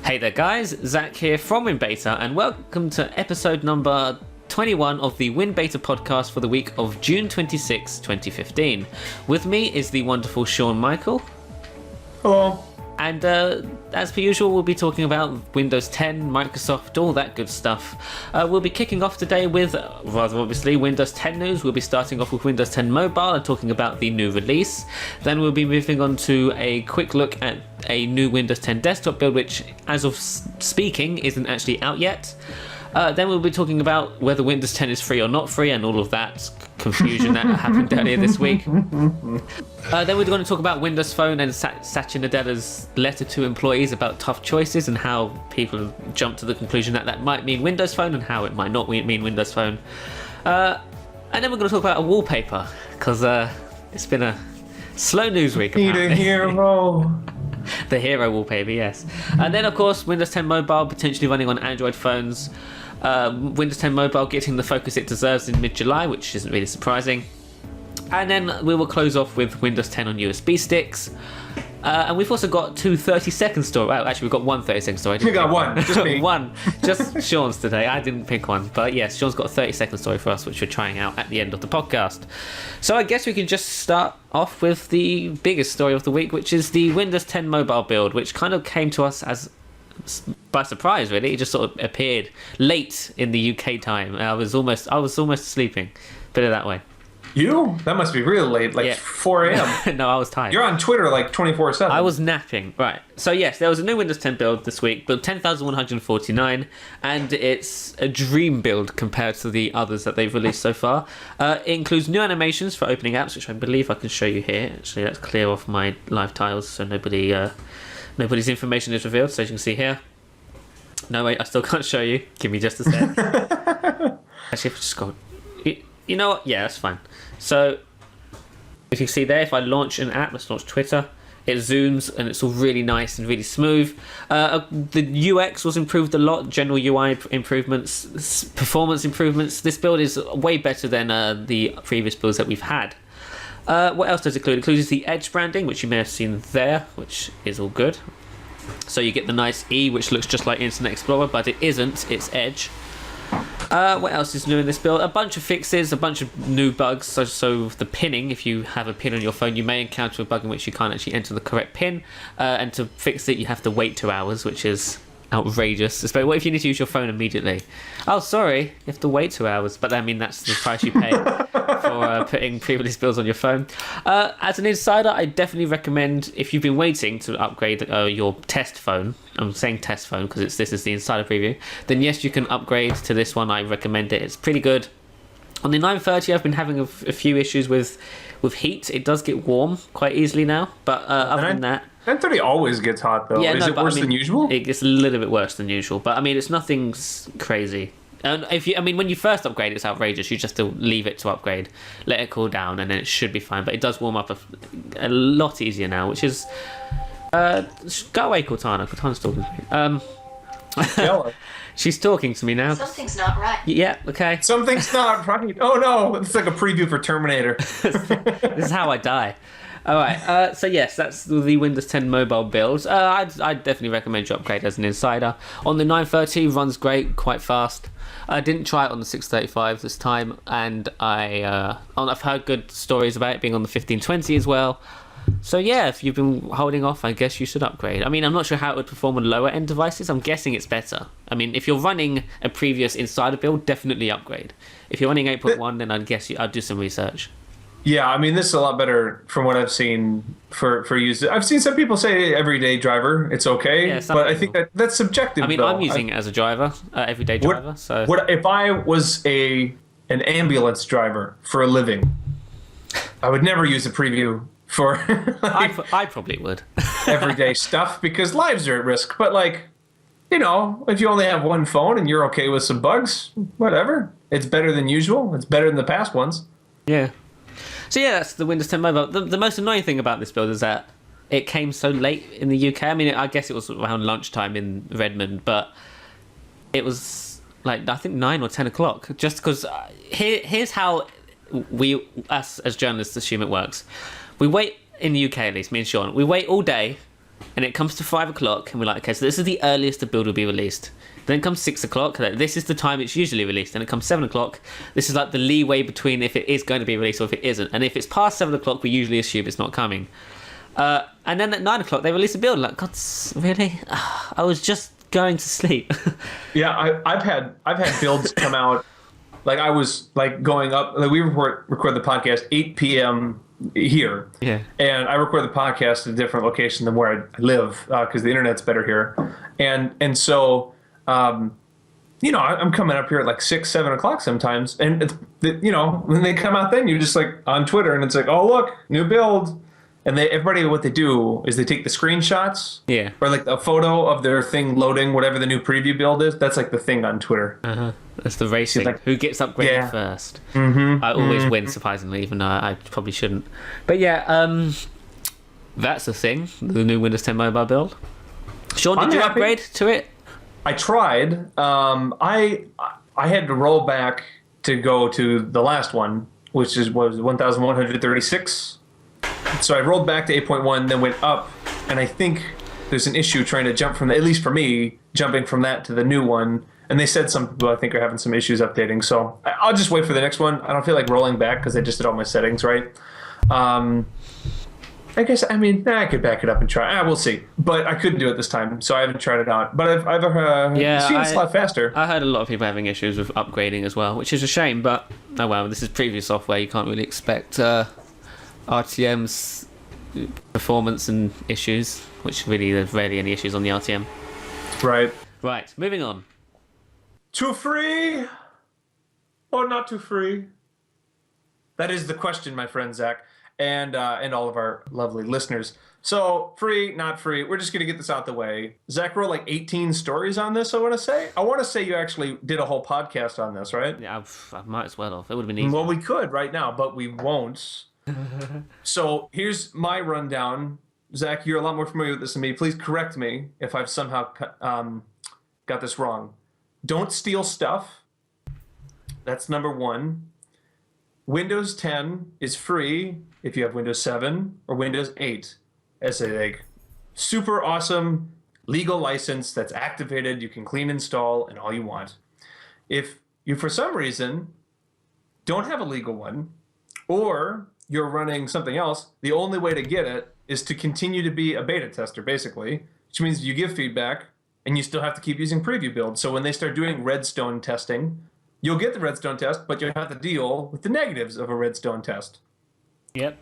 Hey there guys, Zach here from WinBeta, and welcome to episode number 21 of the WinBeta podcast for the week of June 26, 2015. With me is the wonderful Sean Michael. Hello. And as per usual, we'll be talking about Windows 10, Microsoft, all that good stuff. We'll be kicking off today with, rather obviously, Windows 10 news. We'll be starting off with Windows 10 Mobile and talking about the new release. Then we'll be moving on to a quick look at a new Windows 10 desktop build, which, as of speaking, isn't actually out yet. Then we'll be talking about whether Windows 10 is free or not free and all of that confusion that happened earlier this week. Then we're going to talk about Windows Phone and Satya Nadella's letter to employees about tough choices and how people jumped to the conclusion that that might mean Windows Phone and how it might not mean Windows Phone. And then we're going to talk about a wallpaper because it's been a slow news week. Need a hero. The hero wallpaper, yes. And then, of course, Windows 10 Mobile potentially running on Android phones. Windows 10 Mobile getting the focus it deserves in mid-July, which isn't really surprising. And then we will close off with Windows 10 on USB sticks. And we've also got two 30-second stories. Well, actually, we've got one 30-second story. We got one, just me. One, just Sean's today. I didn't pick one. But yes, Sean's got a 30-second story for us, which we're trying out at the end of the podcast. So I guess we can just start off with the biggest story of the week, which is the Windows 10 Mobile build, which kind of came to us as by surprise, really. It just sort of appeared late in the UK time. I was almost sleeping. Put it that way. You? That must be really late, like 4 a.m. No, I was tired. You're on Twitter like 24/7. I was napping. Right. So yes, there was a new Windows 10 build this week, build 10,149, and it's a dream build compared to the others that they've released so far. It includes new animations for opening apps, which I believe I can show you here. Actually, let's clear off my live tiles so nobody's information is revealed. So as you can see here. No, wait, I still can't show you. Give me just a sec. Actually, if I just go... You know what? Yeah, that's fine. So, if you see there, if I launch an app, let's launch Twitter, it zooms and it's all really nice and really smooth. The UX was improved a lot, general UI improvements, performance improvements. This build is way better than the previous builds that we've had. What else does it include? It includes the Edge branding, which you may have seen there, which is all good. So you get the nice E, which looks just like Internet Explorer, but it isn't, it's Edge. What else is new in this build? A bunch of fixes, a bunch of new bugs. So the pinning, if you have a pin on your phone, you may encounter a bug in which you can't actually enter the correct pin. And to fix it, you have to wait 2 hours, which is outrageous. Especially, what if you need to use your phone immediately? Oh, sorry, you have to wait 2 hours. But I mean, that's the price you pay for putting pre-release builds on your phone. As an insider, I definitely recommend, if you've been waiting to upgrade your test phone, I'm saying test phone because this is the insider preview, then yes, you can upgrade to this one. I recommend it. It's pretty good. On the 930, I've been having a few issues with heat. It does get warm quite easily now, but other than that... 930 always gets hot, though. Yeah, is it worse than usual? It gets a little bit worse than usual, but I mean, it's nothing crazy. And when you first upgrade, it's outrageous. You just have to leave it to upgrade, let it cool down, and then it should be fine. But it does warm up a lot easier now, which is... go away, Cortana. Cortana's talking to me. She's talking to me now. Something's not right. Yeah, okay. Something's not right. Oh, no. It's like a preview for Terminator. This is how I die. All right, so yes, that's the Windows 10 mobile build. I'd definitely recommend you upgrade as an insider. On the 930, runs great, quite fast. I didn't try it on the 635 this time, and I've heard good stories about it being on the 1520 as well. So yeah, if you've been holding off, I guess you should upgrade. I mean, I'm not sure how it would perform on lower end devices. I'm guessing it's better. I mean, if you're running a previous insider build, definitely upgrade. If you're running 8.1, then I'd guess I'd do some research. Yeah, I mean, this is a lot better from what I've seen for use. I've seen some people say everyday driver, it's okay, yeah, but I think that's subjective. I mean, I'm using it as a driver, everyday driver. What if I was an ambulance driver for a living? I would never use a preview for I probably would everyday stuff because lives are at risk. But if you only have one phone and you're okay with some bugs, whatever. It's better than usual. It's better than the past ones. Yeah. So yeah, that's the Windows 10 Mobile. The most annoying thing about this build is that it came so late in the UK. I mean, I guess it was around lunchtime in Redmond, but it was I think 9 or 10 o'clock. Just because here's how us as journalists assume it works. We wait in the UK at least, me and Sean, we wait all day, and it comes to 5 o'clock, and we're like, okay, so this is the earliest the build will be released. Then comes 6 o'clock, this is the time it's usually released. Then it comes 7 o'clock, this is like the leeway between if it is going to be released or if it isn't. And if it's past 7 o'clock, we usually assume it's not coming. And then at 9 o'clock, they release a build. Like, God, really? I was just going to sleep. Yeah, I've had builds come out. Like I was like going up. Like we record the podcast 8 p.m. here. Yeah. And I record the podcast at a different location than where I live because the internet's better here. And so, you know, I'm coming up here at like 6, 7 o'clock sometimes. And it's, you know, when they come out, then you're just like on Twitter, and it's like, oh look, new build. And everybody, what they do is they take the screenshots, Yeah. or like a photo of their thing loading, whatever the new preview build is. That's like the thing on Twitter. That's the racing. Like, who gets upgraded yeah. first? I always win, surprisingly, even though I probably shouldn't. But yeah, that's the thing. The new Windows 10 mobile build. Sean, did you upgrade to it? I tried. I had to roll back to go to the last one, which was 1136. So I rolled back to 8.1, then went up, and I think there's an issue trying to jump from, at least for me, jumping from that to the new one. And they said some people, I think, are having some issues updating. So I'll just wait for the next one. I don't feel like rolling back because I just did all my settings right. I guess, I mean, I could back it up and try. We'll see. But I couldn't do it this time, so I haven't tried it out. But I've seen it's a lot faster. I heard a lot of people having issues with upgrading as well, which is a shame. But, oh well, this is previous software. You can't really expect RTM's performance and issues, which really, there's rarely any issues on the RTM. Right. Right, moving on. Too free or not too free? That is the question, my friend Zach, and all of our lovely listeners. So, free, not free. We're just going to get this out the way. Zach wrote like 18 stories on this, I want to say you actually did a whole podcast on this, right? Yeah, I might as well have. It would have been easy. Well, we could right now, but we won't. So, here's my rundown. Zach, you're a lot more familiar with this than me. Please correct me if I've somehow got this wrong. Don't steal stuff. That's number one. Windows 10 is free if you have Windows 7 or Windows 8 as a like, super awesome legal license that's activated. You can clean install and all you want. If you, for some reason, don't have a legal one, or you're running something else, the only way to get it is to continue to be a beta tester, basically, which means you give feedback and you still have to keep using preview build. So when they start doing redstone testing, you'll get the redstone test, but you'll have to deal with the negatives of a redstone test. Yep.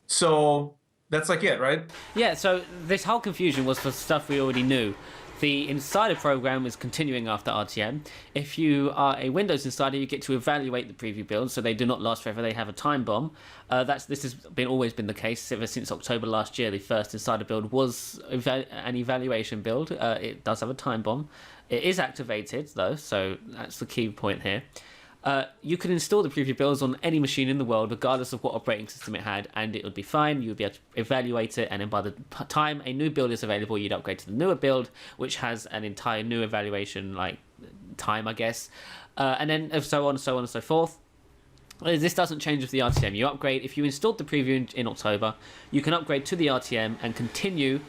So that's like it, right? Yeah, so this whole confusion was for stuff we already knew. The Insider program is continuing after RTM. If you are a Windows Insider, you get to evaluate the preview builds, so they do not last forever. They have a time bomb. This has always been the case ever since October last year. The first Insider build was an evaluation build. It does have a time bomb. It is activated though, so that's the key point here. You could install the preview builds on any machine in the world, regardless of what operating system it had, and it would be fine. You would be able to evaluate it, and then by the time a new build is available, you'd upgrade to the newer build, which has an entire new evaluation like time, I guess, and then so on, so on, and so forth. This doesn't change with the RTM. You upgrade if you installed the preview in October. You can upgrade to the RTM and continue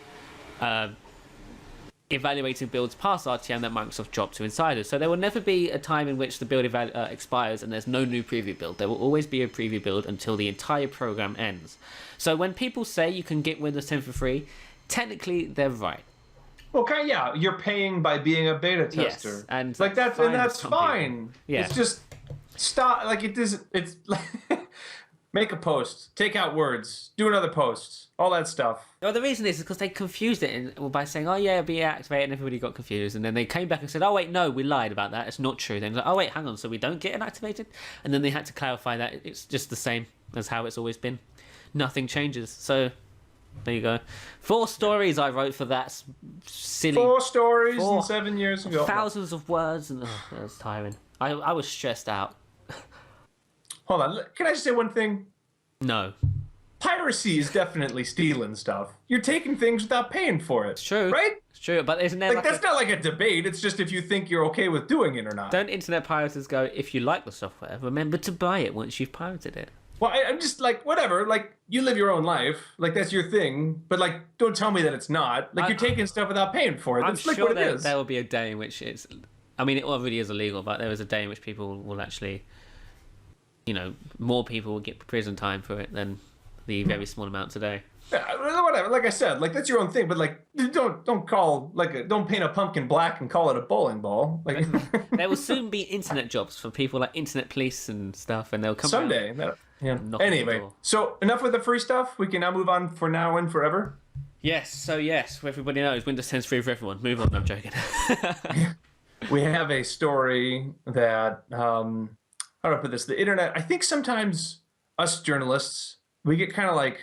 evaluating builds past RTM that Microsoft dropped to Insiders. So there will never be a time in which the build expires and there's no new preview build. There will always be a preview build until the entire program ends. So when people say you can get Windows 10 for free, technically they're right. Okay, yeah, you're paying by being a beta tester. Yes, and like that's fine. Yeah. It's just stop. Like it doesn't. It's like make a post, take out words, do another post, all that stuff. Well, the reason is because they confused it by saying, oh yeah, it'll be activated, and everybody got confused. And then they came back and said, oh wait, no, we lied about that. It's not true. Then like, oh wait, hang on, so we don't get it activated? And then they had to clarify that it's just the same as how it's always been. Nothing changes. So there you go. 4 stories I wrote for that silly. 4 stories in 7 years ago. Thousands of words, and that was tiring. I was stressed out. Hold on, can I just say one thing? No. Piracy is definitely stealing stuff. You're taking things without paying for it. It's true. Right? It's true, but isn't there like that's not like a debate. It's just if you think you're okay with doing it or not. Don't internet pirates go, if you like the software, remember to buy it once you've pirated it? Well, I'm just like, whatever. Like, you live your own life. Like, that's your thing. But, like, don't tell me that it's not. Like, you're taking stuff without paying for it. I'm That's like sure what it is. there will be a day in which it's. I mean, it already is illegal, but there is a day in which people will actually, more people will get prison time for it than the very small amount today. Yeah, whatever. Like I said, like that's your own thing. But like, don't call don't paint a pumpkin black and call it a bowling ball. Like There will soon be internet jobs for people like internet police and stuff, and they'll come someday. Yeah. Anyway, so enough with the free stuff. We can now move on for now and forever. Yes. So yes, everybody knows Windows 10 is free for everyone. Move on. No, I'm joking. We have a story that how do I put this? The internet. I think sometimes us journalists we get kind of like.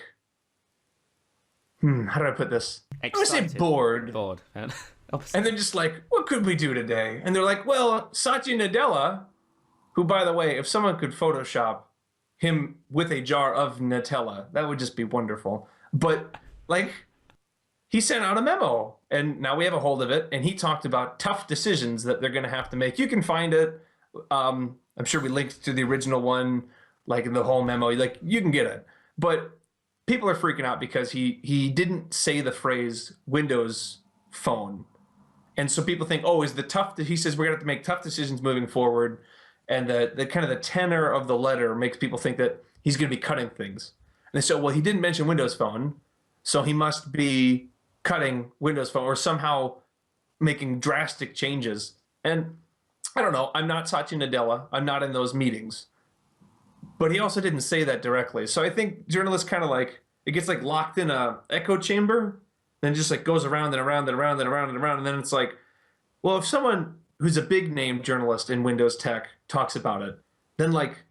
How do I put this? Excited. I would say bored. Bored. And then just like, what could we do today? And they're like, well, Satya Nadella, who, by the way, if someone could Photoshop him with a jar of Nutella, that would just be wonderful. But like, he sent out a memo, and now we have a hold of it. And he talked about tough decisions that they're going to have to make. You can find it. I'm sure we linked to the original one, like in the whole memo. Like, you can get it. But people are freaking out because he didn't say the phrase Windows Phone. And so people think, oh, he says we're going to have to make tough decisions moving forward. And the kind of the tenor of the letter makes people think that he's going to be cutting things. And they say, well, he didn't mention Windows Phone, so he must be cutting Windows Phone or somehow making drastic changes. And I don't know. I'm not Satya Nadella. I'm not in those meetings. But he also didn't say that directly. So I think journalists kind of like, it gets like locked in a echo chamber, then just like goes around and around and around and around and around. And then it's like, well, if someone who's a big name journalist in Windows tech talks about it, then like,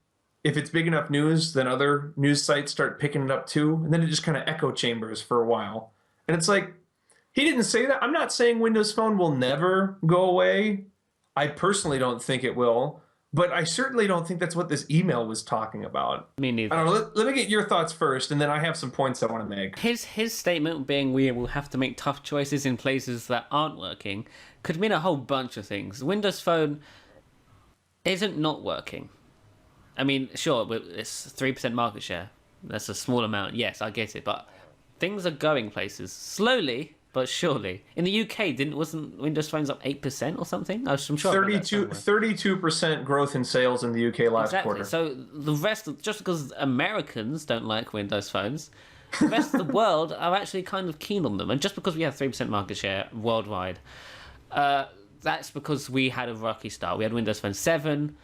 if it's big enough news, then other news sites start picking it up too. And then it just kind of echo chambers for a while. And it's like, he didn't say that. I'm not saying Windows Phone will never go away. I personally don't think it will. But I certainly don't think that's what this email was talking about. Me neither. I don't know. Let me get your thoughts first, and then I have some points I want to make. His statement being we will have to make tough choices in places that aren't working could mean a whole bunch of things. Windows Phone isn't not working. I mean, sure, it's 3% market share. That's a small amount. Yes, I get it. But things are going places. Slowly, but surely. In the UK, wasn't Windows Phones up 8% or something? I'm sure 32% growth in sales in the UK last quarter. So the rest, just because Americans don't like Windows Phones, the rest of the world are actually kind of keen on them. And just because we have 3% market share worldwide, that's because we had a rocky start. We had Windows Phone 7.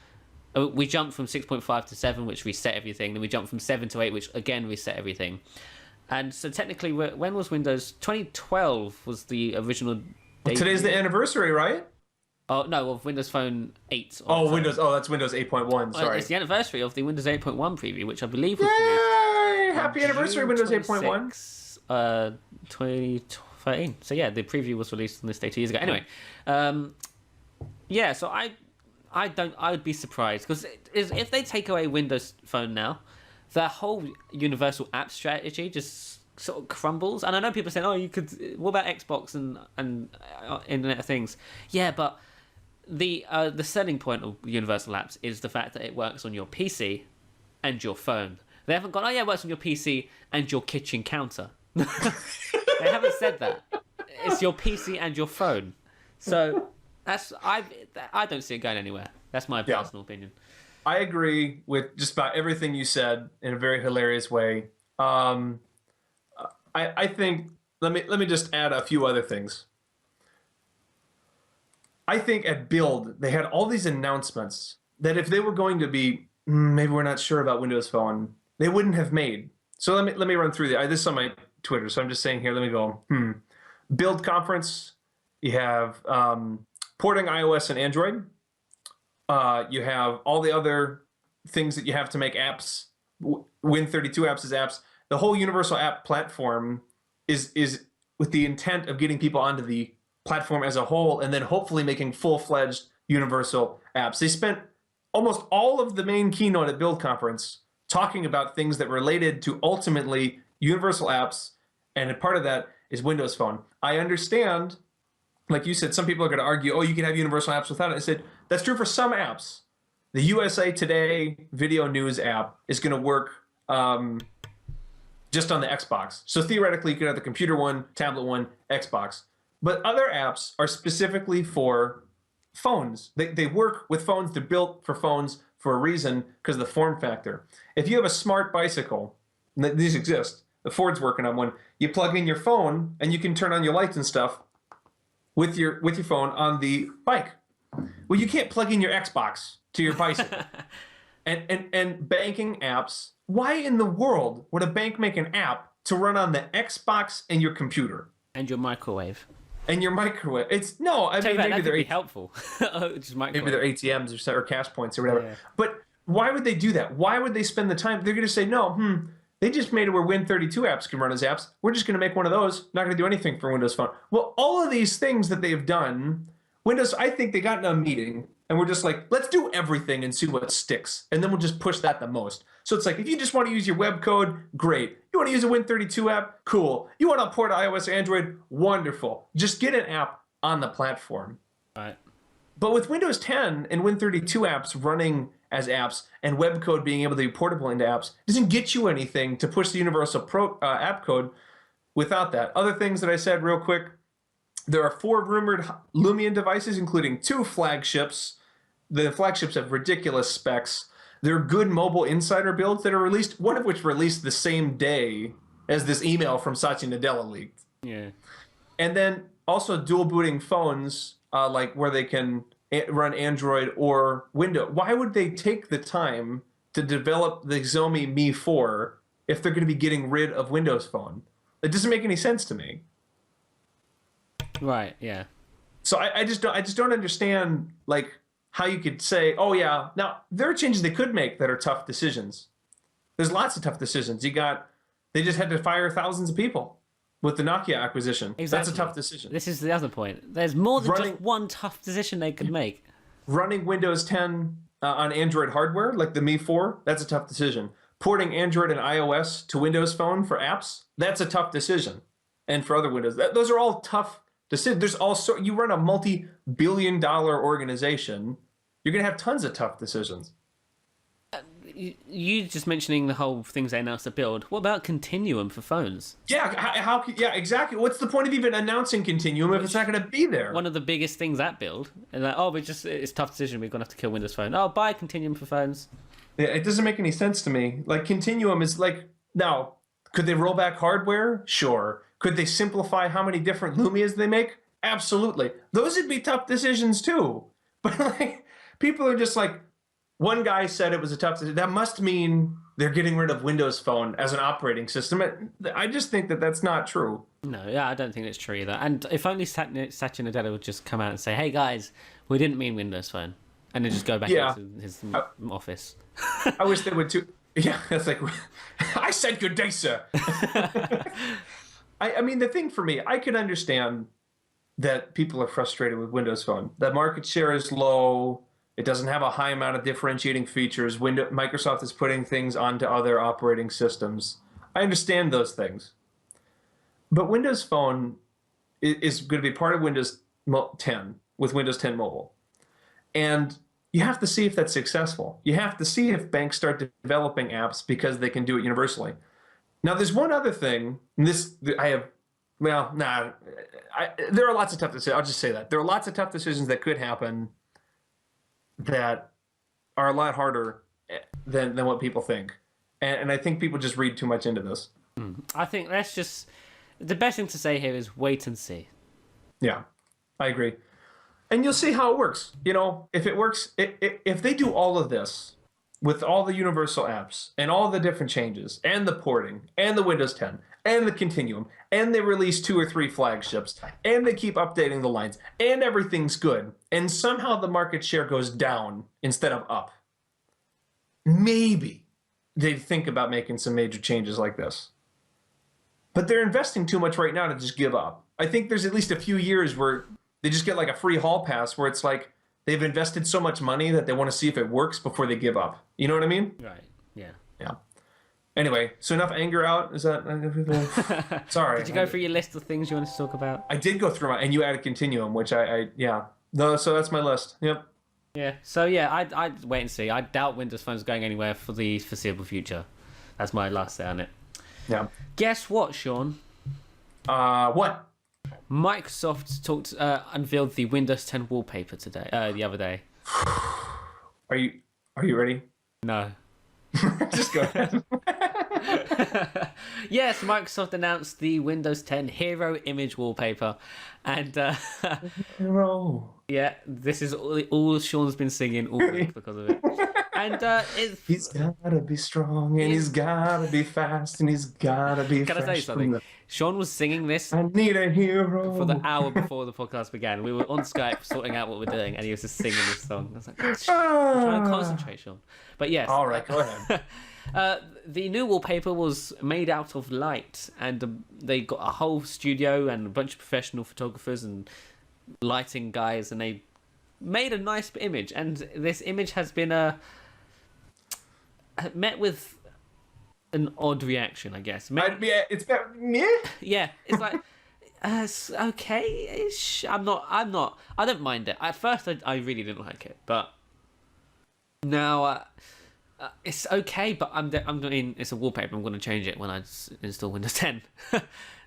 We jumped from 6.5 to 7, which reset everything. Then we jumped from 7 to 8, which again reset everything. And so technically, when was Windows? 2012 was the original debut. Today's the anniversary, right? Oh, no, of Windows Phone 8. That's Windows 8.1, sorry. It's the anniversary of the Windows 8.1 preview, which I believe was Yay! Happy anniversary, Windows 8.1. 2013. So yeah, the preview was released on this day 2 years ago. Anyway, yeah, so I would be surprised, because if they take away Windows Phone now, their whole universal app strategy just sort of crumbles. And I know people are saying, "Oh, you could. What about Xbox and Internet of Things?" Yeah, but the selling point of universal apps is the fact that it works on your PC and your phone. They haven't gone, "Oh yeah, it works on your PC and your kitchen counter." They haven't said that. It's your PC and your phone. So I don't see it going anywhere. That's my personal opinion. I agree with just about everything you said in a very hilarious way. I think let me just add a few other things. I think at Build they had all these announcements that if they were going to be maybe we're not sure about Windows Phone, they wouldn't have made. So let me run through this is on my Twitter, so I'm just saying here. Let me go. Build conference. You have porting iOS and Android. You have all the other things that you have to make apps. Win32 apps is apps. The whole universal app platform is with the intent of getting people onto the platform as a whole, and then hopefully making full-fledged universal apps. They spent almost all of the main keynote at Build Conference talking about things that related to ultimately universal apps, and a part of that is Windows Phone. I understand, like you said, some people are going to argue, oh, you can have universal apps without it. I said, that's true for some apps. The USA Today video news app is going to work just on the Xbox. So theoretically, you could have the computer one, tablet one, Xbox. But other apps are specifically for phones. They work with phones. They're built for phones for a reason because of the form factor. If you have a smart bicycle, and these exist, the Ford's working on one, you plug in your phone and you can turn on your lights and stuff with your phone on the bike. Well, you can't plug in your Xbox to your bicycle. and banking apps, why in the world would a bank make an app to run on the Xbox and your computer? And your microwave. And your microwave. It's no, I mean, maybe they're helpful. Just maybe they're ATMs or cash points or whatever. Yeah. But why would they do that? Why would they spend the time? They're going to say, no, they just made it where Win32 apps can run as apps. We're just going to make one of those. Not going to do anything for Windows Phone. Well, all of these things that they've done, Windows, I think they got in a meeting and we're just like, let's do everything and see what sticks. And then we'll just push that the most. So it's like, if you just want to use your web code, great. You want to use a Win32 app? Cool. You want to port to iOS, Android? Wonderful. Just get an app on the platform. Right. But with Windows 10 and Win32 apps running as apps and web code being able to be portable into apps, doesn't get you anything to push the universal app code without that. Other things that I said real quick, there are 4 rumored Lumion devices, including 2 flagships. The flagships have ridiculous specs. They're good mobile insider builds that are released, one of which released the same day as this email from Satya Nadella leaked. Yeah. And then also dual booting phones, like where they can run Android or Windows. Why would they take the time to develop the Xiaomi Mi 4 if they're going to be getting rid of Windows Phone? It doesn't make any sense to me. Right. Yeah. So I just don't understand like how you could say, oh yeah. Now there are changes they could make that are tough decisions. There's lots of tough decisions. They just had to fire thousands of people with the Nokia acquisition. Exactly. That's a tough decision. This is the other point. There's more than just one tough decision they could make. Running Windows 10 on Android hardware, like the Mi 4, that's a tough decision. Porting Android and iOS to Windows Phone for apps, that's a tough decision. And for other Windows, those are all tough decisions. There's also, you run a multi-billion-dollar organization, you're going to have tons of tough decisions. You just mentioning the whole things they announced to build. What about Continuum for phones? Yeah, yeah, exactly. What's the point of even announcing Continuum if it's not going to be there? One of the biggest things at build. And like, it's a tough decision. We're going to have to kill Windows Phone. Oh, buy Continuum for phones. Yeah, it doesn't make any sense to me. Like Continuum is like, now, could they roll back hardware? Sure. Could they simplify how many different Lumias they make? Absolutely. Those would be tough decisions too. But like, people are just like, one guy said it was a tough decision. That must mean they're getting rid of Windows Phone as an operating system. I just think that that's not true. No, yeah, I don't think it's true either. And if only Satya Nadella would just come out and say, hey guys, we didn't mean Windows Phone. And then just go back into his office. I wish they would too. Yeah, it's like, I said good day, sir. I mean, the thing for me, I could understand that people are frustrated with Windows Phone. The market share is low. It doesn't have a high amount of differentiating features. Microsoft is putting things onto other operating systems. I understand those things. But Windows Phone is going to be part of Windows 10 with Windows 10 Mobile. And you have to see if that's successful. You have to see if banks start developing apps because they can do it universally. Now, there's one other thing. And there are lots of tough decisions. I'll just say that. There are lots of tough decisions that could happen that are a lot harder than what people think. And I think people just read too much into this. I think the best thing to say here is wait and see. Yeah, I agree. And you'll see how it works. You know, if it works, if they do all of this with all the universal apps and all the different changes and the porting and the Windows 10 and the Continuum and they release 2 or 3 flagships and they keep updating the lines and everything's good and somehow the market share goes down instead of up, maybe they'd think about making some major changes like this. But they're investing too much right now to just give up. I think there's at least a few years where they just get like a free hall pass where it's like they've invested so much money that they want to see if it works before they give up. You know what I mean? Right. Yeah. Yeah. Anyway, so enough anger out. Is that? Sorry. Did you go through your list of things you wanted to talk about? I did go through and you added Continuum, which yeah. No, so that's my list. Yep. Yeah. So yeah, I'd wait and see. I doubt Windows Phone's going anywhere for the foreseeable future. That's my last say on it. Yeah. Guess what, Sean? What? Microsoft unveiled the Windows 10 wallpaper the other day. Are you ready? No. Just go ahead. Yes, Microsoft announced the Windows 10 Hero Image wallpaper, and Hero. yeah, this is all Sean's been singing all week because of it. And He's gotta be strong, and he's gotta be fast, and he's gotta be. Can I tell you something? Sean was singing this I need a hero for the hour before the podcast began. We were on Skype sorting out what we're doing, and he was just singing this song. I was like, I'm trying to concentrate, Sean. But yes. All right, go ahead. The new wallpaper was made out of light, and they got a whole studio and a bunch of professional photographers and lighting guys, and they made a nice image. And this image has been met with an odd reaction, I guess. It's meh. Yeah, it's like it's okay-ish. I don't mind it. At first, I really didn't like it, but now it's okay. But it's a wallpaper. I'm going to change it when I install Windows 10.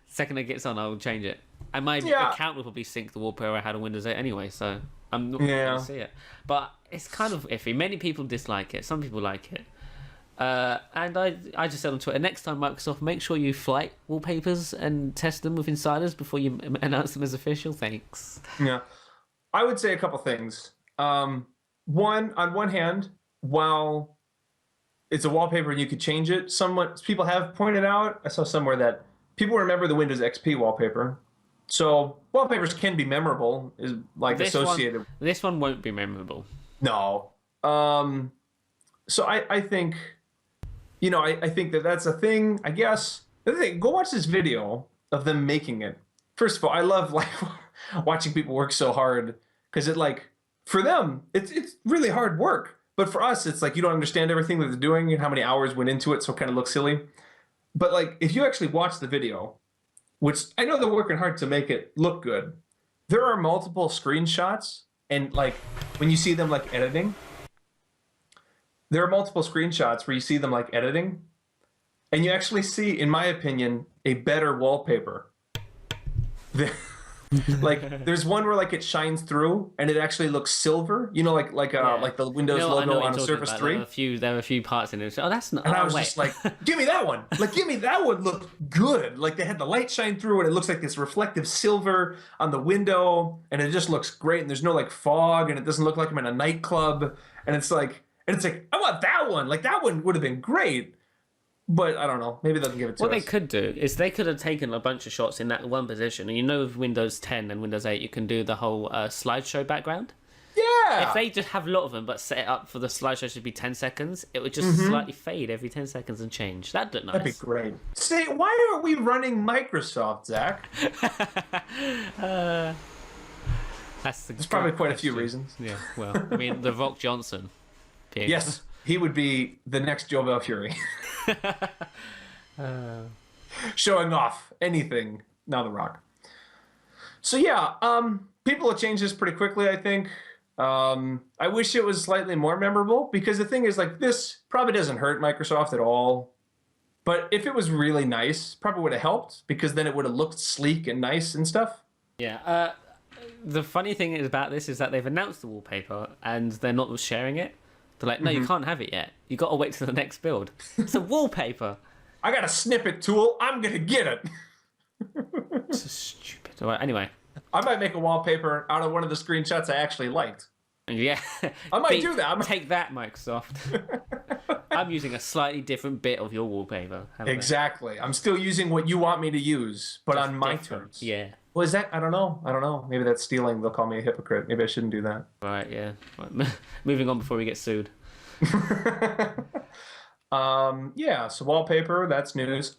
Second it gets on, I'll change it. And my account will probably sync the wallpaper I had on Windows 8 anyway, so I'm not going to see it. But it's kind of iffy. Many people dislike it. Some people like it. And I just said on Twitter, next time Microsoft, make sure you flight wallpapers and test them with insiders before you announce them as official. Thanks. Yeah. I would say a couple things. On one hand, while it's a wallpaper and you could change it, people have pointed out, I saw somewhere that people remember the Windows XP wallpaper. So wallpapers can be memorable, is like associated. This one won't be memorable. No. So I think, I think that's a thing, I guess. The other thing, go watch this video of them making it. First of all, I love watching people work so hard, because for them, it's really hard work. But for us, it's like you don't understand everything that they're doing and how many hours went into it, so it kind of looks silly. But if you actually watch the video, which I know they're working hard to make it look good, there are multiple screenshots, and when you see them editing, there are multiple screenshots where you see them editing, and you actually see, in my opinion, a better wallpaper. There's one where it shines through and it actually looks silver, like the Windows logo on a Surface 3. There were a few parts in it. Oh, that's not. And I was just like, give me that one. Give me that one. Looked good. They had the light shine through, and it looks like this reflective silver on the window, and it just looks great. And there's no fog, and it doesn't look like I'm in a nightclub. And it's like, I want that one. That one would have been great. But I don't know. Maybe they'll give it to us. What they could do is they could have taken a bunch of shots in that one position. And with Windows 10 and Windows 8, you can do the whole slideshow background. Yeah. If they just have a lot of them, but set it up for the slideshow to be 10 seconds, it would just slightly fade every 10 seconds and change. That'd look nice. That'd be great. Say, why aren't we running Microsoft, Zach? There's probably quite a few reasons. Yeah, well, the Rock Johnson. Yes, he would be the next Joe Belfiore. Showing off anything, now The Rock. So yeah, people will change this pretty quickly, I think. I wish it was slightly more memorable, because the thing is, this probably doesn't hurt Microsoft at all. But if it was really nice, probably would have helped, because then it would have looked sleek and nice and stuff. Yeah. The funny thing about this is that they've announced the wallpaper and they're not sharing it. They're like, no, you can't have it yet. You got to wait till the next build. It's a wallpaper. I got a snippet tool. I'm gonna get it. It's so stupid. All right, anyway. I might make a wallpaper out of one of the screenshots I actually liked. Yeah. I might do that. Take that, Microsoft. I'm using a slightly different bit of your wallpaper. Exactly. I'm still using what you want me to use, but just on my terms. Yeah. Well, is that? I don't know. Maybe that's stealing. They'll call me a hypocrite. Maybe I shouldn't do that. Right, yeah. Right. Moving on before we get sued. Yeah, so wallpaper, that's news.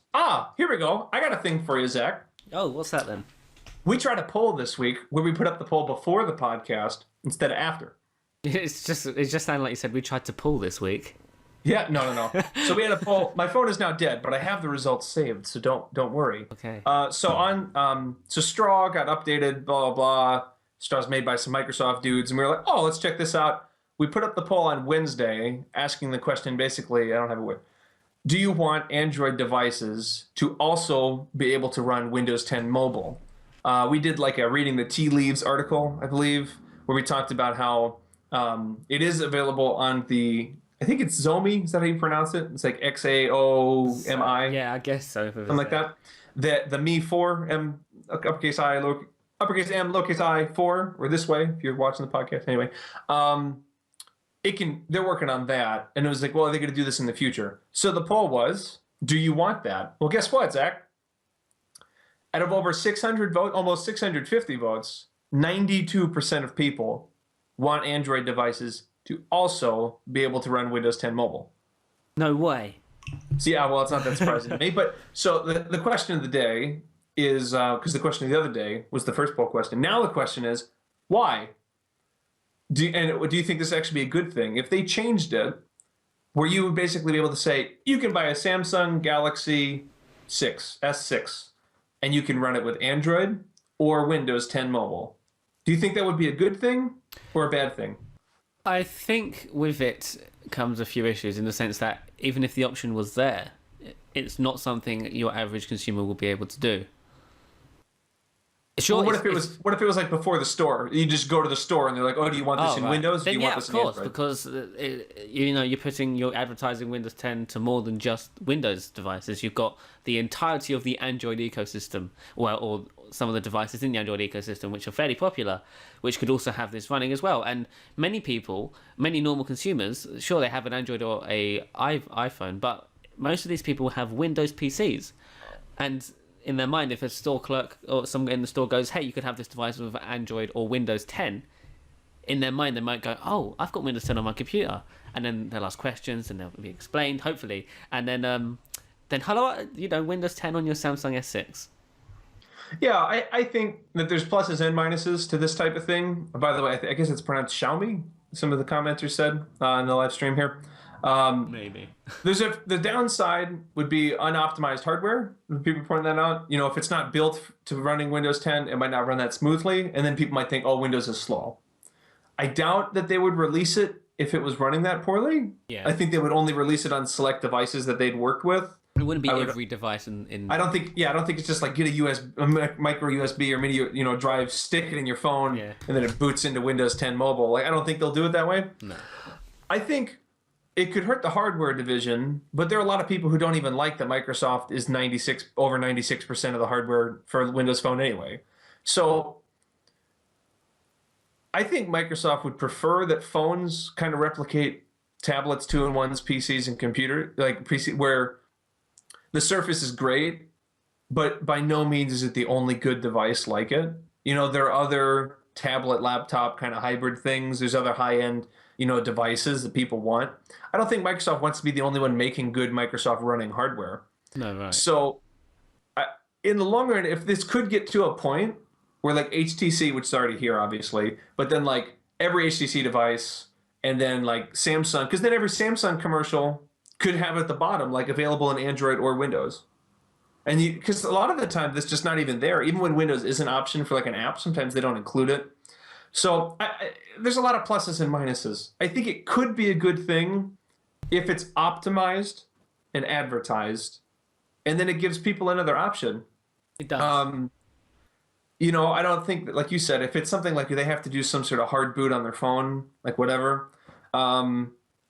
Here we go. I got a thing for you, Zach. Oh, what's that then? We tried a poll this week where we put up the poll before the podcast instead of after. It just sounded like you said we tried to pull this week. Yeah, no. So we had a poll. My phone is now dead, but I have the results saved, so don't worry. Okay. So Straw got updated, blah blah blah. Straw's made by some Microsoft dudes, and we were like, oh, let's check this out. We put up the poll on Wednesday, asking the question. Basically, I don't have it with. do you want Android devices to also be able to run Windows 10 mobile? We did like a reading the tea leaves article, I believe, where we talked about how it is available on the, I think it's Zomi. Is that how you pronounce it? It's like XAOMI, Yeah, I guess so. If it was something like that. The Mi 4, M, uppercase I, uppercase M, lowercase I 4, or this way if you're watching the podcast. Anyway, they're working on that, and it was like, well, are they going to do this in the future? So the poll was, do you want that? Well, guess what, Zach? Out of over 600 votes, almost 650 votes, 92% of people want Android devices to also be able to run Windows 10 mobile. No way. So yeah, well, it's not that surprising to me. But so the question of the day is, because the question of the other day was the first poll question. Now the question is, why? Do you think this actually be a good thing? If they changed it, where you would basically be able to say, you can buy a Samsung Galaxy S6, and you can run it with Android or Windows 10 mobile. Do you think that would be a good thing or a bad thing? I think with it comes a few issues in the sense that even if the option was there, it's not something your average consumer will be able to do. Sure. Well, what if it was like before the store? You just go to the store and they're like, "Oh, do you want this in Windows? Then, do you want this in Android?" Because you're putting your advertising Windows 10 to more than just Windows devices. You've got the entirety of the Android ecosystem, or some of the devices in the Android ecosystem, which are fairly popular, which could also have this running as well. And many people, many normal consumers, sure, they have an Android or a iPhone, but most of these people have Windows PCs, and in their mind, if a store clerk or someone in the store goes, hey, you could have this device with Android or Windows 10, in their mind they might go, oh, I've got Windows 10 on my computer, and then they'll ask questions and they'll be explained, hopefully, and then hello, Windows 10 on your Samsung S6. Yeah, I think that there's pluses and minuses to this type of thing. By the way, I guess it's pronounced Xiaomi. Some of the commenters said in the live stream here. Maybe. The downside would be unoptimized hardware. People pointing that out. If it's not built to running Windows 10, it might not run that smoothly, and then people might think, oh, Windows is slow. I doubt that they would release it if it was running that poorly. Yeah. I think they would only release it on select devices that they'd worked with. It wouldn't be every device in. I don't think it's just like get a micro USB or mini drive, stick it in your phone, and then it boots into Windows 10 mobile. Like I don't think they'll do it that way. No. I think it could hurt the hardware division, but there are a lot of people who don't even like that Microsoft is over 96% of the hardware for Windows Phone anyway. So I think Microsoft would prefer that phones kind of replicate tablets, 2-in-1s, PCs, and computer, like PC, where the Surface is great, but by no means is it the only good device like it. There are other tablet, laptop kind of hybrid things. There's other high-end, devices that people want. I don't think Microsoft wants to be the only one making good Microsoft running hardware. No, right. So in the long run, if this could get to a point where like HTC, which is already here, obviously, but then like every HTC device and then like Samsung, because then every Samsung commercial could have at the bottom like available in Android or Windows. And because a lot of the time that's just not even there. Even when Windows is an option for like an app, sometimes they don't include it. So there's a lot of pluses and minuses. I think it could be a good thing if it's optimized and advertised, and then it gives people another option. It does. I don't think that, like you said, if it's something like they have to do some sort of hard boot on their phone, like whatever. I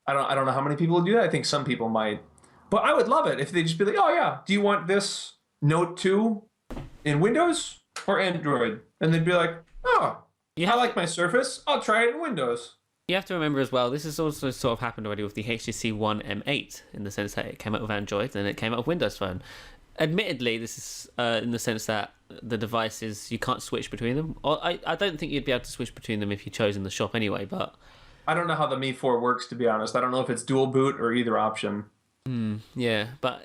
don't know how many people would do that. I think some people might. But I would love it if they just be like, oh yeah, do you want this Note 2 in Windows or Android? And they'd be like, oh, I like my Surface. I'll try it in Windows. You have to remember as well, this has also sort of happened already with the HTC One M8, in the sense that it came out with Android and it came out with Windows Phone. Admittedly, this is in the sense that the devices, you can't switch between them. Or I don't think you'd be able to switch between them if you chose in the shop anyway, but I don't know how the Mi 4 works, to be honest. I don't know if it's dual boot or either option. Yeah, but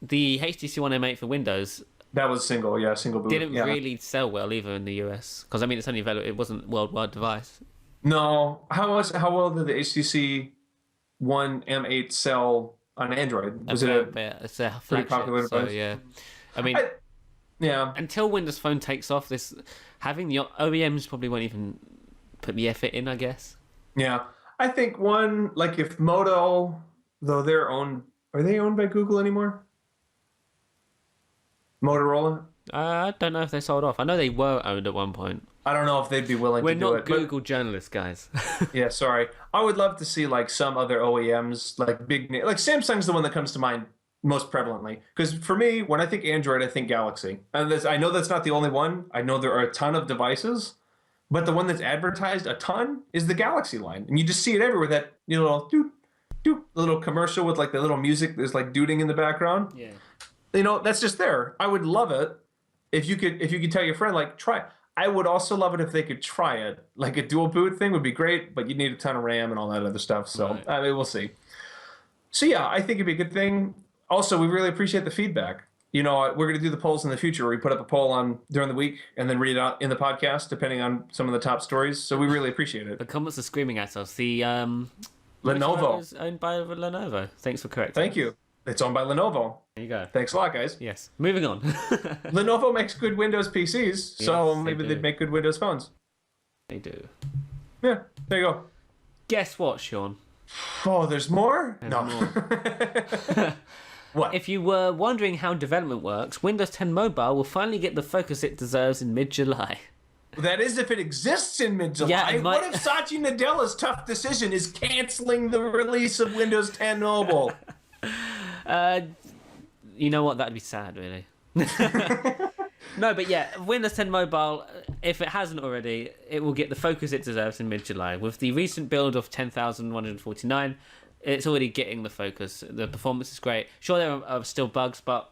the HTC One M8 for Windows... That was single boot. Didn't really sell well either in the US. Because, it's only available... It wasn't a worldwide device. No. How well did the HTC One M8 sell on Android? Was it's a pretty popular device? So, yeah. Yeah. Until Windows Phone takes off, having the OEMs probably won't even put the effort in, I guess. Yeah. I think one, like if Moto, though they're owned Are they owned by Google anymore? Motorola? I don't know if they sold off. I know they were owned at one point. I don't know if they'd be willing We're to do not it. Google journalists, guys. Yeah, sorry. I would love to see like some other OEMs, like like Samsung's the one that comes to mind most prevalently. Because for me, when I think Android, I think Galaxy. And I know that's not the only one. I know there are a ton of devices, but the one that's advertised a ton is the Galaxy line, and you just see it everywhere. That little doot doot little commercial with like the little music that's like dooting in the background. Yeah. That's just there. I would love it if you could tell your friend like try it. I would also love it if they could try it. Like a dual boot thing would be great, but you need a ton of RAM and all that other stuff. So Right. I mean, we'll see. So yeah, I think it'd be a good thing. Also, we really appreciate the feedback. We're going to do the polls in the future where we put up a poll on during the week and then read it out in the podcast, depending on some of the top stories. So we really appreciate it. The comments are screaming at us. The Lenovo is owned by Lenovo. Thanks for correcting. Thank you. It's owned by Lenovo. There you go. Thanks a lot, guys. Yes. Moving on. Lenovo makes good Windows PCs, so Yes, maybe they they'd do. make good Windows phones. They do. Yeah, there you go. Guess what, Sean? Oh, there's more? No. More. What? If you were wondering how development works, Windows 10 Mobile will finally get the focus it deserves in mid-July. That is if it exists in mid-July. Yeah, it might- What if Satya Nadella's tough decision is canceling the release of Windows 10 Mobile? You know what? That'd be sad, really. No, but yeah, Windows 10 Mobile, if it hasn't already, it will get the focus it deserves in mid-July. With the recent build of 10,149, it's already getting the focus. The performance is great. Sure, there are still bugs, but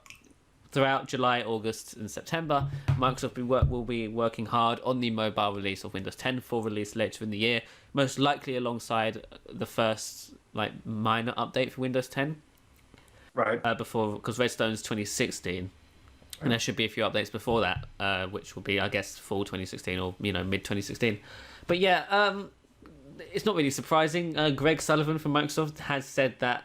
throughout July, August, and September, Microsoft will be working hard on the mobile release of Windows 10 for release later in the year, most likely alongside the first minor update for Windows 10. Right. Because Redstone's 2016. And there should be a few updates before that, which will be, I guess, fall 2016 or mid 2016. But yeah, it's not really surprising. Greg Sullivan from Microsoft has said that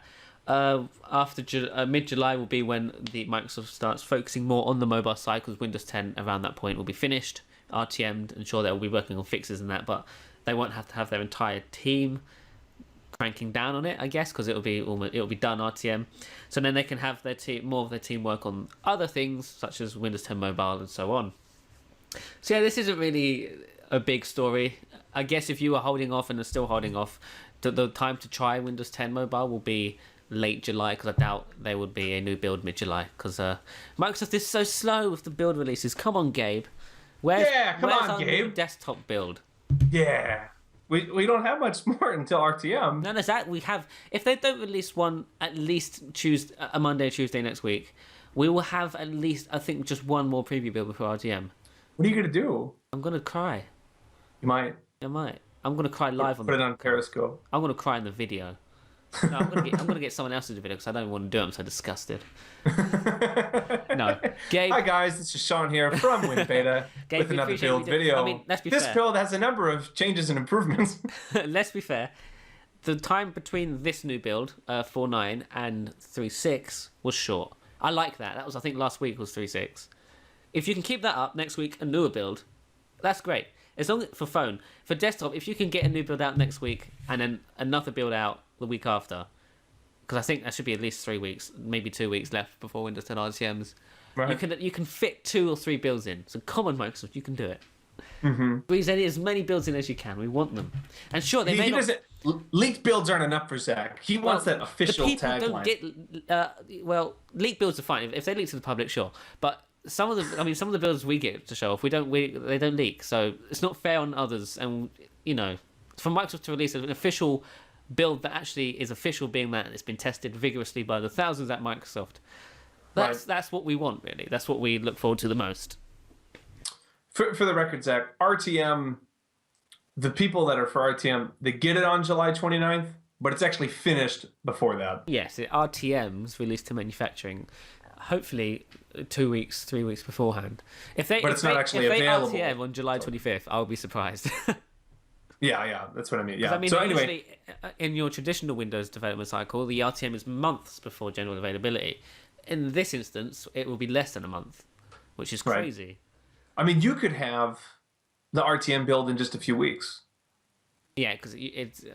after mid-July will be when the Microsoft starts focusing more on the mobile side, because Windows 10 around that point will be finished, RTM'd, and sure they'll be working on fixes and that, but they won't have to have their entire team cranking down on it, I guess, because it'll be done RTM. So then they can have more of their team work on other things such as Windows 10 Mobile and so on. So yeah, this isn't really a big story. I guess if you are holding off and are still holding off, the time to try Windows 10 Mobile will be late July, because I doubt there would be a new build mid-July, because Microsoft is so slow with the build releases. Come on, Gabe. Where's our new Gabe. desktop build? Yeah. We don't have much more until RTM. No, that's that. We have. If they don't release one at least a Monday or Tuesday next week, we will have at least, I think, just one more preview build before RTM. What are you going to do? I'm going to cry. You might. I might. I'm going to cry live on Put it on Periscope. I'm going to cry in the video. No, I'm going to get someone else to do the video because I don't want to do it. I'm so disgusted. No. Gabe. Hi guys, this is Sean here from WinBeta Gabe, with we another appreciate build you do- video. I mean, let's be this fair. build has a number of changes and improvements. Let's be fair. The time between this new build, 4.9, and 3.6 was short. I like that. That was, I think, last week was 3.6. If you can keep that up next week, a newer build, that's great. As long for phone, for desktop, if you can get a new build out next week and then another build out the week after, because I think that should be at least 3 weeks, maybe 2 weeks left before Windows 10 RTMs. Right. You can fit 2 or 3 builds in. So come on, Microsoft, you can do it. Mm-hmm. Squeeze as many builds in as you can. We want them. And sure, they may not. Leaked builds aren't enough for Zach. He wants that official the people tagline. don't get. Leaked builds are fine if they leak to the public, sure. But some of the builds we get to show off, they don't leak. So it's not fair on others. And for Microsoft to release an official build that actually is official, being that it's been tested vigorously by the thousands at Microsoft. That's what we want, really. That's what we look forward to the most. For the record, Zach, RTM, the people that are for RTM, they get it on July 29th, but it's actually finished before that. Yes, RTM's released to manufacturing, hopefully 2 weeks, 3 weeks beforehand. But it's not actually available. If they RTM on July 25th, I'll be surprised. Yeah, that's what I mean. Yeah. I mean, So anyway, usually, in your traditional Windows development cycle, the RTM is months before general availability. In this instance, it will be less than a month, which is crazy. I mean, you could have the RTM build in just a few weeks. Yeah, because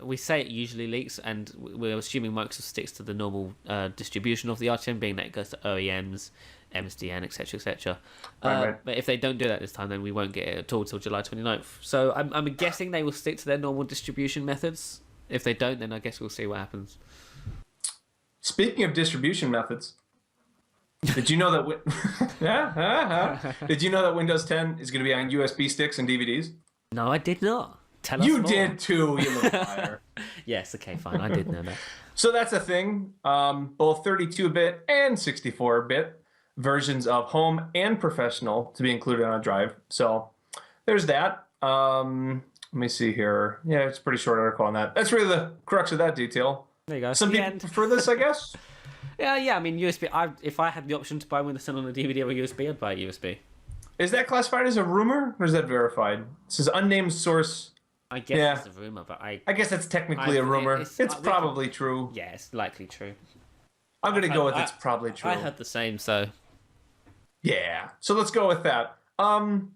we say it usually leaks, and we're assuming Microsoft sticks to the normal distribution of the RTM, being that it goes to OEMs, MSDN, etc., etc. Right. But if they don't do that this time, then we won't get it at all till July 29th. So I'm guessing they will stick to their normal distribution methods. If they don't, then I guess we'll see what happens. Speaking of distribution methods, did you know that did you know that Windows 10 is going to be on USB sticks and DVDs? No, I did not. Tell us You more. did too, you little liar. Yes, okay, fine. I did know that. So that's a thing. Both 32-bit and 64-bit versions of home and professional to be included on a drive. So there's that. Let me see here. Yeah, it's a pretty short article on that. That's really the crux of that detail. There you go. Some people prefer this, I guess. Yeah. I mean, USB. If I had the option to buy Windows 10 on a DVD or a USB, I'd buy a USB. Is that classified as a rumor or is that verified? It says unnamed source. I guess it's a rumor, but I guess it's technically a rumor. It's probably true. Yeah, it's likely true. I'm going to go with it's probably true. I heard the same, so. Yeah. So let's go with that. Can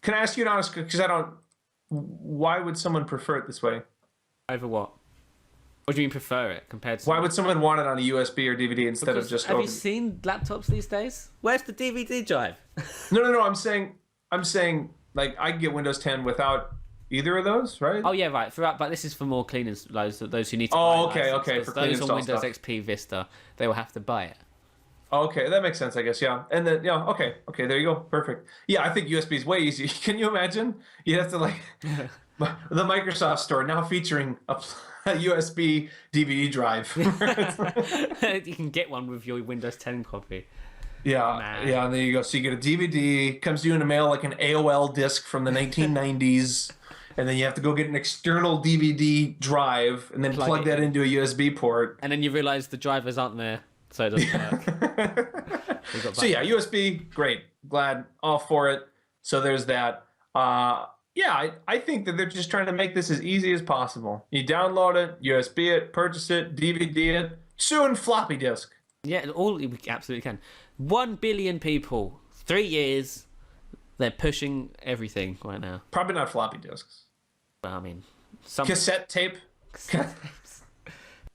I ask you an honest, because why would someone prefer it this way? Over what? What do you mean prefer it compared to... Why would someone want it on a USB or DVD instead of just... Have you seen laptops these days? Where's the DVD drive? No. I'm saying, like, I can get Windows 10 without either of those, right? Oh, yeah, right. But this is for more clean those who need to buy Oh, okay. For clean those on install Windows stuff. XP Vista, they will have to buy it. Okay, that makes sense, I guess, yeah. And then, yeah, okay, there you go. Perfect. Yeah, I think USB is way easier. Can you imagine? You have to, like, the Microsoft Store now featuring a USB DVD drive. You can get one with your Windows 10 copy. Yeah, and there you go. So you get a DVD, comes to you in the mail like an AOL disc from the 1990s, and then you have to go get an external DVD drive and then plug that into a USB port. And then you realize the drivers aren't there, so it doesn't work. So yeah, USB, great. Glad, all for it. So there's that. I think that they're just trying to make this as easy as possible. You download it, USB it, purchase it, DVD it, soon floppy disk. Yeah, we absolutely can. 1 billion people, 3 years, they're pushing everything right now. Probably not floppy disks. Well, I mean, cassette tape. Can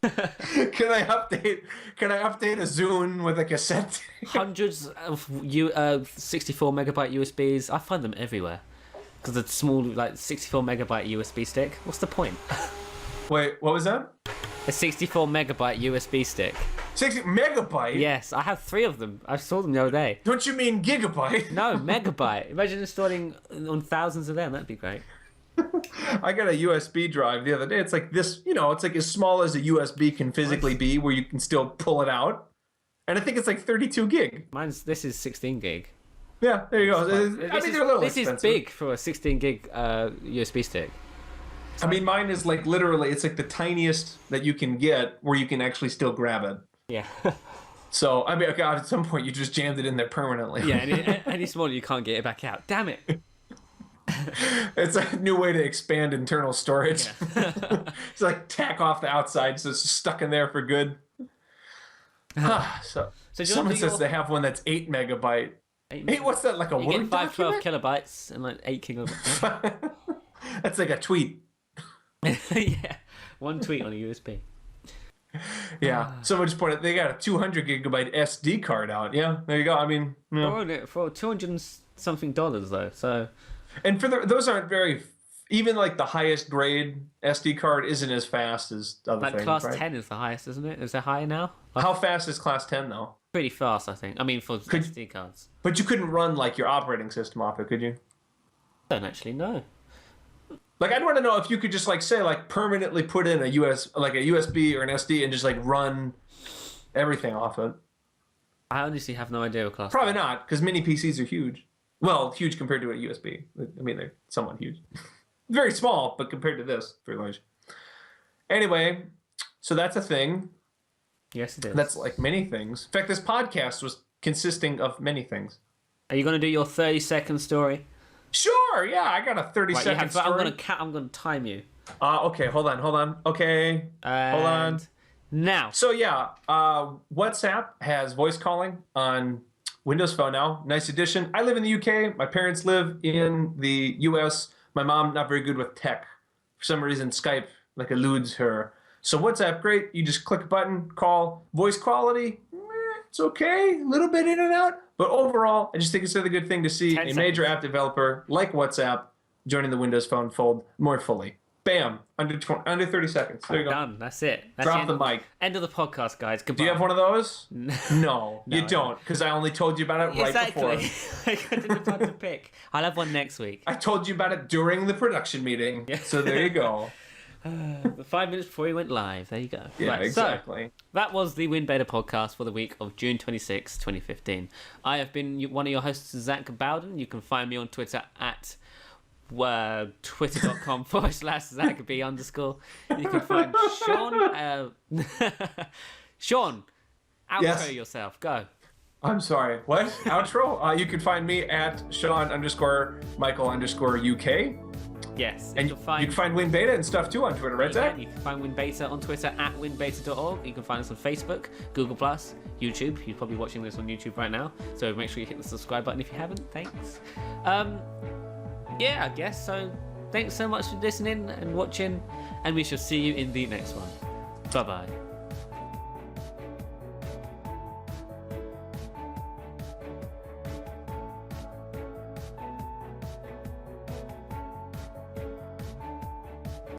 I update a Zune with a cassette tape? Hundreds of 64 megabyte USBs. I find them everywhere. Because the small, like 64 megabyte USB stick. What's the point? Wait, what was that? A 64 megabyte USB stick. 60 megabyte? Yes, I have 3 of them. I saw them the other day. Don't you mean gigabyte? No, megabyte. Imagine installing on thousands of them. That'd be great. I got a USB drive the other day. It's like this, it's like as small as a USB can physically be, where you can still pull it out. And I think it's like 32 gig. This is 16 gig. Yeah, there you go. They're a little this expensive. is big for a 16 gig USB stick. I mean, mine is like literally, it's like the tiniest that you can get where you can actually still grab it. Yeah. So, I mean, okay, at some point you just jammed it in there permanently. Yeah, any smaller you can't get it back out. Damn it. It's a new way to expand internal storage. Yeah. It's like tack off the outside so it's stuck in there for good. So someone says they have one that's 8 megabyte. 8, what's that, like a Word document? 512 kilobytes and like 8 kilobytes. That's like a tweet. Yeah, one tweet on a USB. Yeah, someone just pointed. They got a 200 gigabyte SD card out. Yeah, there you go. I mean, for $200 and something though. So, and for those aren't very. Even like the highest grade SD card isn't as fast as other things. Class right? 10 is the highest, isn't it? Is it higher now? How fast is Class 10 though? Pretty fast, I think. I mean, for SD cards. But you couldn't run like your operating system off it, could you? I don't actually know. Like, I'd want to know if you could just like say like permanently put in a USB or an SD and just like run everything off it. I honestly have no idea what class. Probably not, because mini PCs are huge. Well, huge compared to a USB. I mean, they're somewhat huge. Very small, but compared to this, very large. Anyway, so that's a thing. Yes, it is. That's like many things. In fact, this podcast was consisting of many things. Are you going to do your 30-second story? Sure, yeah, I got a 30-second story. I'm going to time you. Okay, hold on. Okay, hold on. Now. So yeah, WhatsApp has voice calling on Windows Phone now. Nice addition. I live in the UK. My parents live in the US. My mom, not very good with tech. For some reason, Skype like eludes her. So WhatsApp, great. You just click a button, call. Voice quality, it's okay. A little bit in and out. But overall, I just think it's a good thing to see a major app developer like WhatsApp joining the Windows Phone fold more fully. Bam! Under 30 seconds. There you go. Done. That's it. That's Drop the mic. End of the podcast, guys. Goodbye. Do you have one of those? No, you don't, because I only told you about it right before. I didn't have time to pick. I'll have one next week. I told you about it during the production meeting. Yeah. So there you go. 5 minutes before we went live. There you go. Yeah, right, exactly. So, that was the WinBeta podcast for the week of June 26, 2015. I have been one of your hosts, Zach Bowden. You can find me on Twitter at twitter.com/ZachB_. You can find Sean. Sean, outro yourself. Go. I'm sorry. What? Outro? You can find me at Sean_Michael_UK. Yes. And you can find WinBeta and stuff too on Twitter, right, Zach? You can find WinBeta on Twitter at winbeta.org. You can find us on Facebook, Google+, YouTube. You're probably watching this on YouTube right now, so make sure you hit the subscribe button if you haven't. Thanks. Yeah, I guess so. Thanks so much for listening and watching, and we shall see you in the next one. Bye-bye.